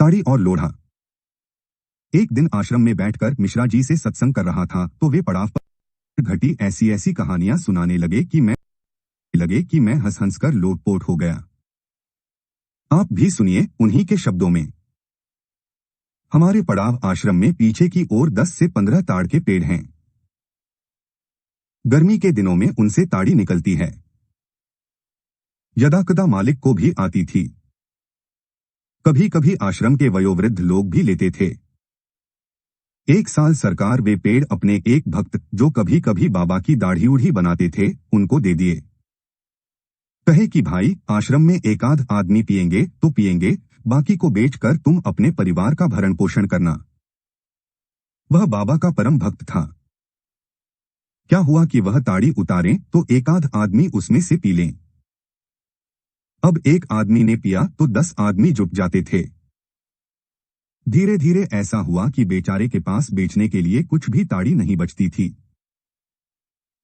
ताड़ी और लोढ़ा। एक दिन आश्रम में बैठकर मिश्रा जी से सत्संग कर रहा था तो वे पड़ाव पर घटी ऐसी ऐसी कहानियां सुनाने लगे कि मैं हंस हंस कर लोटपोट हो गया। आप भी सुनिए उन्हीं के शब्दों में। हमारे पड़ाव आश्रम में पीछे की ओर 10 से 15 ताड़ के पेड़ हैं। गर्मी के दिनों में उनसे ताड़ी निकलती है। यदाकदा मालिक को भी आती थी। कभी कभी आश्रम के वयोवृद्ध लोग भी लेते थे। एक साल सरकार वे पेड़ अपने एक भक्त जो कभी कभी बाबा की दाढ़ी उढ़ी बनाते थे उनको दे दिए। कहे कि भाई आश्रम में एक आध आदमी पिएंगे तो पिएंगे, बाकी को बेचकर तुम अपने परिवार का भरण पोषण करना। वह बाबा का परम भक्त था। क्या हुआ कि वह ताड़ी उतारें तो एक आध आदमी उसमें से पी लें। अब एक आदमी ने पिया तो 10 आदमी जुट जाते थे। धीरे धीरे ऐसा हुआ कि बेचारे के पास बेचने के लिए कुछ भी ताड़ी नहीं बचती थी।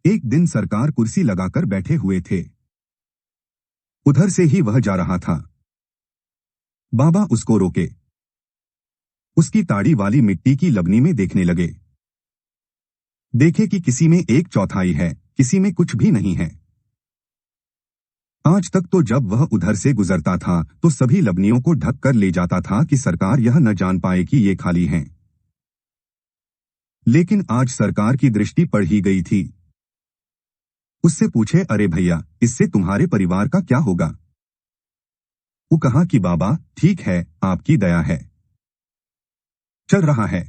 एक दिन सरकार कुर्सी लगाकर बैठे हुए थे। उधर से ही वह जा रहा था। बाबा उसको रोके। उसकी ताड़ी वाली मिट्टी की लबनी में देखने लगे। देखे कि किसी में 1/4 है, किसी में कुछ भी नहीं है। आज तक तो जब वह उधर से गुजरता था तो सभी लबनियों को ढक कर ले जाता था कि सरकार यह न जान पाए कि ये खाली हैं। लेकिन आज सरकार की दृष्टि पड़ ही गई थी। उससे पूछे, अरे भैया, इससे तुम्हारे परिवार का क्या होगा? वो कहा कि बाबा ठीक है, आपकी दया है, चल रहा है।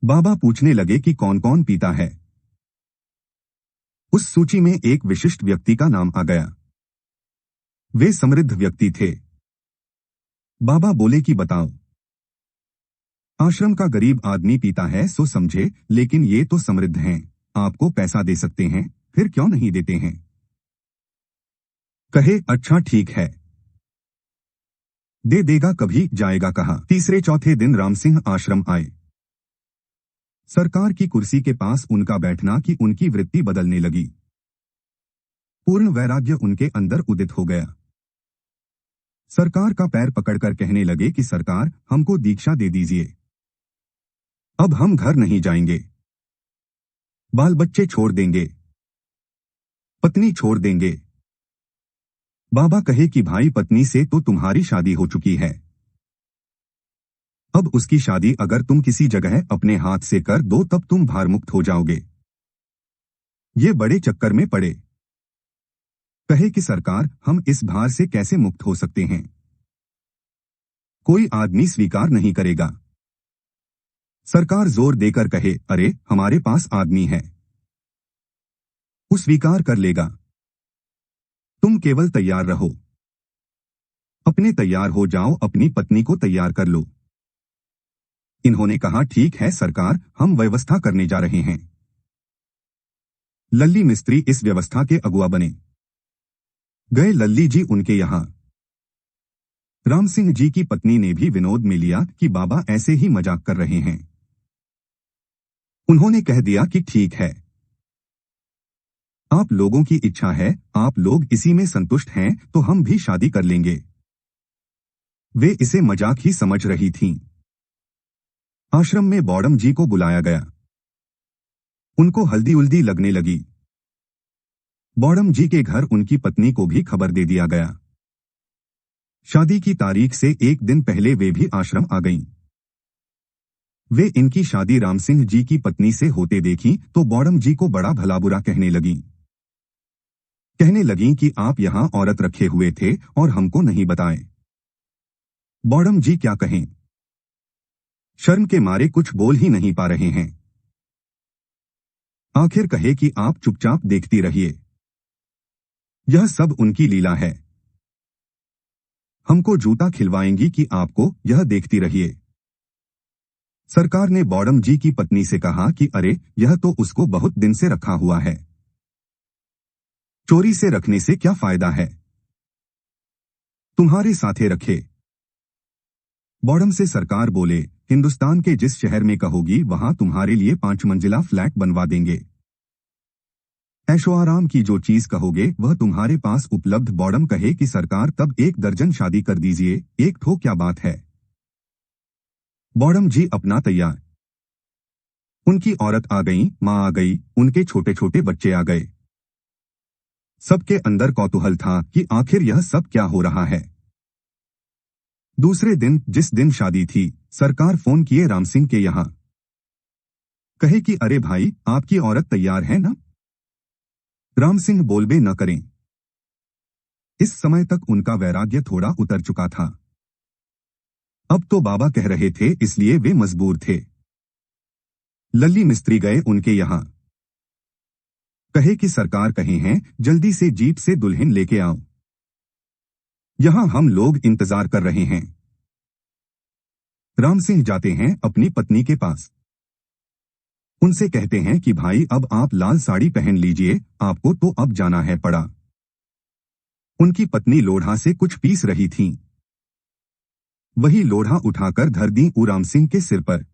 बाबा पूछने लगे कि कौन कौन पीता है। उस सूची में एक विशिष्ट व्यक्ति का नाम आ गया। वे समृद्ध व्यक्ति थे। बाबा बोले कि बताओ। आश्रम का गरीब आदमी पीता है सो समझे, लेकिन ये तो समृद्ध हैं, आपको पैसा दे सकते हैं, फिर क्यों नहीं देते हैं? कहे अच्छा ठीक है, दे देगा, कभी जाएगा कहा। तीसरे चौथे दिन रामसिंह आश्रम आए। सरकार की कुर्सी के पास उनका बैठना कि उनकी वृत्ति बदलने लगी। पूर्ण वैराग्य उनके अंदर उदित हो गया। सरकार का पैर पकड़कर कहने लगे कि सरकार, हमको दीक्षा दे दीजिए। अब हम घर नहीं जाएंगे, बाल बच्चे छोड़ देंगे, पत्नी छोड़ देंगे। बाबा कहे कि भाई, पत्नी से तो तुम्हारी शादी हो चुकी है। अब उसकी शादी अगर तुम किसी जगह अपने हाथ से कर दो तब तुम भारमुक्त हो जाओगे। ये बड़े चक्कर में पड़े। कहे कि सरकार, हम इस भार से कैसे मुक्त हो सकते हैं? कोई आदमी स्वीकार नहीं करेगा। सरकार जोर देकर कहे, अरे हमारे पास आदमी है, वो स्वीकार कर लेगा। तुम केवल तैयार रहो। अपने तैयार हो जाओ, अपनी पत्नी को तैयार कर लो। इन्होंने कहा ठीक है सरकार, हम व्यवस्था करने जा रहे हैं। लल्ली मिस्त्री इस व्यवस्था के अगुआ बने। गए लल्ली जी उनके यहां। रामसिंह जी की पत्नी ने भी विनोद में लिया कि बाबा ऐसे ही मजाक कर रहे हैं। उन्होंने कह दिया कि ठीक है, आप लोगों की इच्छा है, आप लोग इसी में संतुष्ट हैं तो हम भी शादी कर लेंगे। वे इसे मजाक ही समझ रही थीं। आश्रम में बॉडम जी को बुलाया गया। उनको हल्दी उल्दी लगने लगी। बॉडम जी के घर उनकी पत्नी को भी खबर दे दिया गया। शादी की तारीख से एक दिन पहले वे भी आश्रम आ गईं। वे इनकी शादी रामसिंह जी की पत्नी से होते देखी तो बॉडम जी को बड़ा भला बुरा कहने लगीं। कहने लगीं कि आप यहां औरत रखे हुए थे और हमको नहीं बताए। बॉडम जी क्या कहें? शर्म के मारे कुछ बोल ही नहीं पा रहे हैं। आखिर कहे कि आप चुपचाप देखती रहिए, यह सब उनकी लीला है। हमको जूता खिलवाएंगी कि आपको, यह देखती रहिए। सरकार ने बॉडम जी की पत्नी से कहा कि अरे यह तो उसको बहुत दिन से रखा हुआ है, चोरी से रखने से क्या फायदा है, तुम्हारे साथे रखे। बॉडम से सरकार बोले, हिंदुस्तान के जिस शहर में कहोगी वहां तुम्हारे लिए 5 मंजिला फ्लैट बनवा देंगे। ऐशो आराम की जो चीज कहोगे वह तुम्हारे पास उपलब्ध। बॉडम कहे कि सरकार तब 1 दर्जन शादी कर दीजिए। एक ठो क्या बात है। बॉडम जी अपना तैयार। उनकी औरत आ गई, माँ आ गई, उनके छोटे छोटे बच्चे आ गए। सबके अंदर कौतूहल था कि आखिर यह सब क्या हो रहा है। दूसरे दिन, जिस दिन शादी थी, सरकार फोन किए राम सिंह के यहाँ। कहे कि अरे भाई, आपकी औरत तैयार है ना। राम सिंह बोलबे न करें। इस समय तक उनका वैराग्य थोड़ा उतर चुका था। अब तो बाबा कह रहे थे, इसलिए वे मजबूर थे। लल्ली मिस्त्री गए उनके यहाँ। कहे कि सरकार कहे हैं, जल्दी से जीप से दुल्हन लेके आओ, यहाँ हम लोग इंतजार कर रहे हैं। राम सिंह जाते हैं अपनी पत्नी के पास। उनसे कहते हैं कि भाई अब आप लाल साड़ी पहन लीजिए, आपको तो अब जाना है पड़ा। उनकी पत्नी लोढ़ा से कुछ पीस रही थीं। वही लोढ़ा उठाकर धर दी राम सिंह के सिर पर।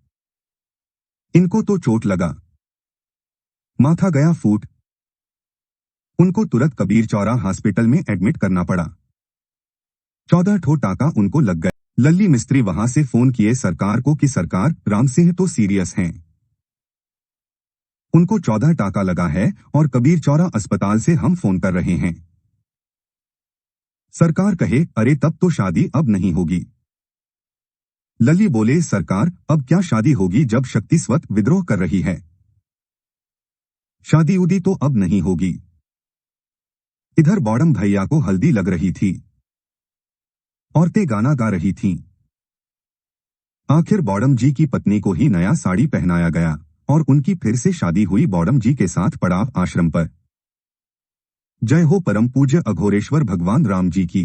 इनको तो चोट लगा, माथा गया फूट। उनको तुरंत कबीर चौरा हॉस्पिटल में एडमिट करना पड़ा। 14 ठो टाका उनको लग गए। लल्ली मिस्त्री वहां से फोन किए सरकार को कि सरकार, राम सिंह तो सीरियस हैं, उनको 14 टाका लगा है और कबीर चौरा अस्पताल से हम फोन कर रहे हैं। सरकार कहे, अरे तब तो शादी अब नहीं होगी। लल्ली बोले, सरकार अब क्या शादी होगी जब शक्ति स्वत विद्रोह कर रही है। शादी उदी तो अब नहीं होगी। इधर बॉडम भैया को हल्दी लग रही थी, औरतें गाना गा रही थीं। आखिर बॉडम जी की पत्नी को ही नया साड़ी पहनाया गया और उनकी फिर से शादी हुई बॉडम जी के साथ पड़ाव आश्रम पर। जय हो परम पूज्य अघोरेश्वर भगवान राम जी की।